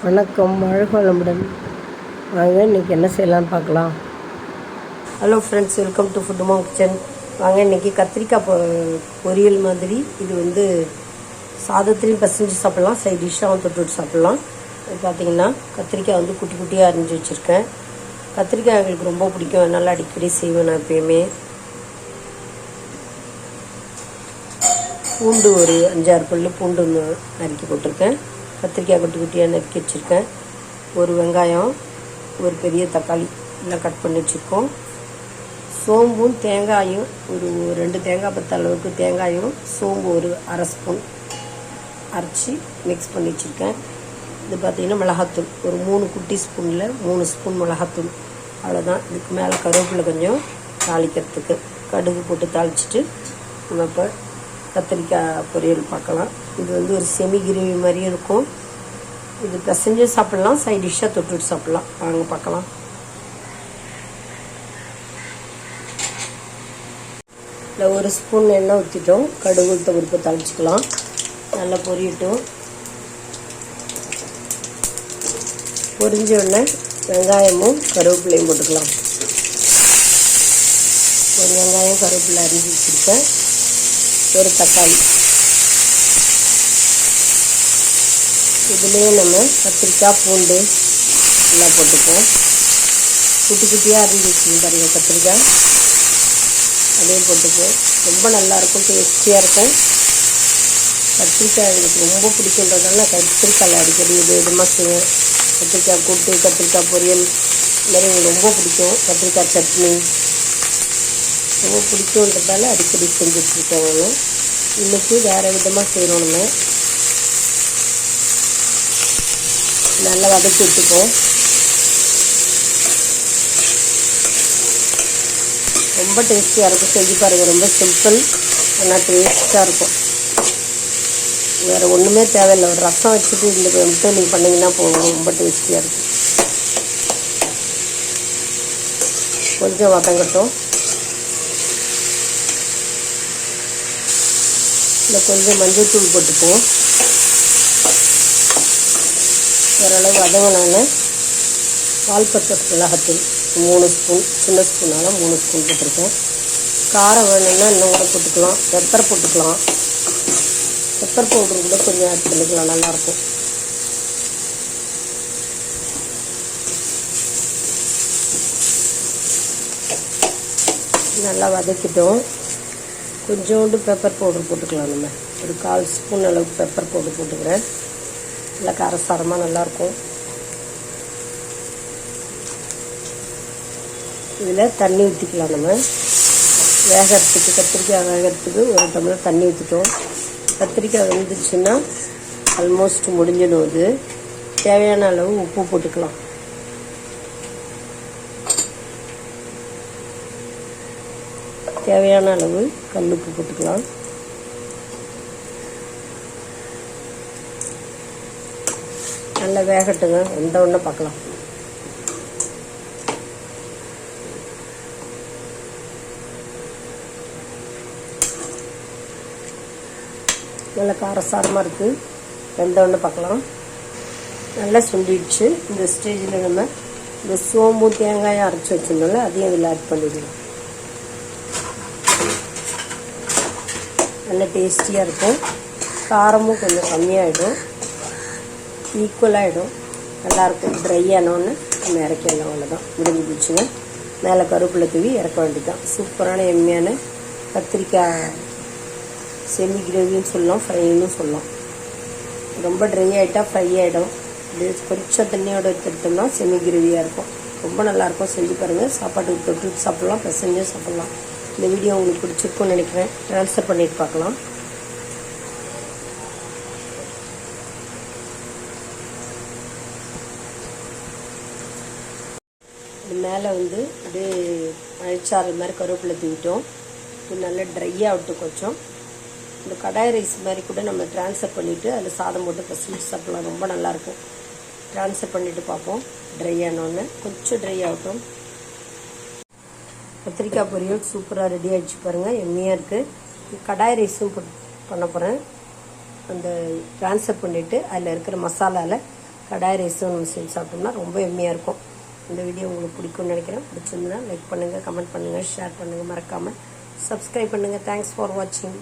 வணக்கம், வாழ்க வளமுடன். வாங்க இன்றைக்கி என்ன செய்யலான்னு பார்க்கலாம். Hello friends, welcome to food mom kitchen. வாங்க இன்றைக்கி கத்திரிக்காய் பொரியல் மாதிரி இது சாதத்துலேயும் பசஞ்சு சாப்பிட்லாம், சைட் டிஷ்ஷாகவும் தொட்டு சாப்பிட்லாம். அது பார்த்திங்கன்னா கத்திரிக்காய் குட்டி குட்டியாக அரிஞ்சு வச்சுருக்கேன். கத்திரிக்காய் எங்களுக்கு ரொம்ப பிடிக்கும், அதனால் அடிக்கடி செய்வேன் நான் எப்பயுமே. பூண்டு ஒரு 5-6 பல்லு பூண்டு நறுக்கி போட்டிருக்கேன். கத்திரிக்காய் குட்டி குட்டியாக நறுக்கி வச்சுருக்கேன். ஒரு வெங்காயம், ஒரு பெரிய தக்காளி எல்லாம் கட் பண்ணி வச்சுருக்கோம். சோம்பும் தேங்காயும் ஒரு 2 தேங்காய் பத்த அளவுக்கு தேங்காயும் சோம்பு ஒரு 1/2 ஸ்பூன் அரைச்சி மிக்ஸ் பண்ணி வச்சுருக்கேன். இது பார்த்திங்கன்னா மிளகாத்தூள் ஒரு 3 குட்டி ஸ்பூனில் 3 ஸ்பூன் மிளகாத்தூள், அவ்வளோதான். இதுக்கு மேலே கருவேப்பிலை கொஞ்சம் தாளிக்கிறதுக்கு கடுகு போட்டு தாளிச்சிட்டு நம்ம இப்போ கத்திரிக்காய் பொரியல் பார்க்கலாம். இது ஒரு செமி கிரேவி மாதிரியும் இருக்கும். இது பிசைஞ்சு சாப்பிட்லாம், சைட் டிஷ்ஷாக தொட்டுட்டு சாப்பிட்லாம். வாங்க பார்க்கலாம். இல்லை, 1 ஸ்பூன் எண்ணெய் ஊற்றிட்டோம். கடுகு உளுத்த பருப்பு தாளிச்சிக்கலாம். நல்லா பொரியட்டும். பொரிஞ்ச உடனே வெங்காயமும் கருவேப்பிலையும் போட்டுக்கலாம். ஒரு வெங்காயம் கருவேப்பிலை அரிஞ்சு வச்சுருக்கேன். ஒரு தக்காளி, இதுலேயே நம்ம கத்திரிக்காய் பூண்டு எல்லாம் போட்டுப்போம். குட்டி குட்டியாக அரிஞ்சு வச்சுக்கணும் பாருங்கள் கத்திரிக்காய், அதையும் போட்டுப்போம். ரொம்ப நல்லாயிருக்கும், டேஸ்டியாக இருக்கும். கத்திரிக்காய் எனக்கு ரொம்ப பிடிக்குன்றதால நான் கத்திரிக்காயில் அடிக்கடி விதமாக செய்வேன். கத்திரிக்காய் கூட்டு, கத்திரிக்காய் பொரியல் இந்த மாதிரி எனக்கு ரொம்ப பிடிக்கும். கத்திரிக்காய் சட்னி ரொம்ப பிடிக்குன்றதால அடிக்கடி செஞ்சுட்ருக்கேன் நான். இன்றைக்கி வேறு விதமாக செய்கிறோம். நம்ம நல்லா வதக்கி விட்டுப்போம். ரொம்ப டேஸ்டியாக இருக்கும், செஞ்சு பாருங்கள். ரொம்ப சிம்பிள், ஆனால் டேஸ்ட்டாக இருக்கும். வேறு ஒன்றுமே தேவையில்லை, ஒரு ரசம் வச்சுட்டு இந்த மட்டும் நீங்கள் பண்ணிங்கன்னா போகும். ரொம்ப டேஸ்டியாக இருக்கும். கொஞ்சம் வதங்கட்டும். இல்லை, கொஞ்சம் மஞ்சள் தூள் போட்டுப்போம். ஓரளவு வதங்கினால வால்பட்டர் மிளகாத்தூள் 3 ஸ்பூன், சின்ன ஸ்பூனால் 3 ஸ்பூன் போட்டிருக்கேன். காரம் வேணும்னா இன்னும் கூட போட்டுக்கலாம். பெப்பர் போட்டுக்கலாம். பெப்பர் பவுடர் கூட கொஞ்சம் ஆட் பண்ணிக்கலாம், நல்லாயிருக்கும். நல்லா வதக்கிட்டோம். கொஞ்சோண்டு பெப்பர் பவுடர் போட்டுக்கலாம். நம்ம ஒரு 1/4 ஸ்பூன் அளவுக்கு பெப்பர் பவுடர் போட்டுக்கிறேன். நல்லா காரசாரமாக நல்லாயிருக்கும். இதில் தண்ணி ஊற்றிக்கலாம். நம்ம வேகிறதுக்கு, கத்திரிக்காய் வேகிறதுக்கு 1 டம்ளர் தண்ணி ஊற்றிட்டோம். கத்திரிக்காய் வெந்துச்சுன்னா ஆல்மோஸ்ட் முடிஞ்சிடும். இது தேவையான அளவு உப்பு போட்டுக்கலாம். தேவையான அளவு கல்லுப்பு போட்டுக்கலாம். நல்லா வேகட்டுங்க, வெந்த உடனே பார்க்கலாம். நல்லா காரசாரமாக இருக்குது, வெந்த உடனே பார்க்கலாம். நல்லா சுண்டிடுச்சு. இந்த ஸ்டேஜில் நம்ம இந்த சோம்பு தேங்காயும் அரைச்சி வச்சிருந்தோம்ல, அதையும் இதில் ஆட் பண்ணிக்கலாம். நல்ல டேஸ்டியாக இருக்கும். காரமும் கொஞ்சம் கம்மியாகிடும், ஈக்குவலாகிடும், நல்லாயிருக்கும். ட்ரை ஆனோன்னு நம்ம இறக்கிடலாம். அவ்வளோதான், முடிஞ்சு போச்சுங்க. மேலே கருவேப்பிலை தூவி இறக்க வேண்டியதுதான். சூப்பரான எம்மையான கத்திரிக்காய் செமி கிரேவின்னு சொல்லலாம், ஃப்ரைன்னு சொல்லலாம். ரொம்ப ட்ரை ஆகிட்டா ஃப்ரை ஆகிடும். இது கொஞ்சம் தண்ணியோடு எடுத்துட்டோம்னா செமி கிரேவியாக இருக்கும். ரொம்ப நல்லாயிருக்கும். செஞ்சு பாருங்கள். சாப்பாட்டுக்கு தொட்டு சாப்பிட்லாம், பிசைஞ்சு சாப்பிட்லாம். இந்த வீடியோ உங்களுக்கு பிடிச்சிருக்குன்னு நினைக்கிறேன். ட்ரான்ஸ்ஃபர் பண்ணிட்டு பார்க்கலாம். இது மேலே அப்படியே மழைச்சாரல் மாதிரி கருவேப்பிலை தூவிட்டோம். இது நல்லா ட்ரையாக விட்டு கொஞ்சம் இந்த கடாய் ரைஸ் மாதிரி கூட நம்ம ட்ரான்ஸ்ஃபர் பண்ணிவிட்டு அதில் சாதம் போட்டு பசங்க சாப்பிட்லாம். ரொம்ப நல்லாயிருக்கும். ட்ரான்ஸ்ஃபர் பண்ணிவிட்டு பார்ப்போம். ட்ரை ஆனோன்னு கொஞ்சம் ட்ரை ஆகட்டும். கத்திரிக்காய் பொரியல் சூப்பராக ரெடி ஆகிடுச்சு பாருங்கள், எம்மியாக இருக்குது. கடாய் ரைஸும் பண்ண போகிறேன். அந்த ட்ரான்ஸ்ஃபர் பண்ணிவிட்டு அதில் இருக்கிற மசாலாவில் கடாய் ரைஸும் நம்ம செஞ்சு சாப்பிட்டோம்னா ரொம்ப எம்மையாக இருக்கும். இந்த வீடியோ உங்களுக்கு பிடிக்கும்னு நினைக்கிறேன். பிடிச்சிருந்தா லைக் பண்ணுங்கள், கமெண்ட் பண்ணுங்கள், ஷேர் பண்ணுங்கள், மறக்காமல் சப்ஸ்கிரைப் பண்ணுங்கள். தேங்க்ஸ் ஃபார் வாட்சிங்.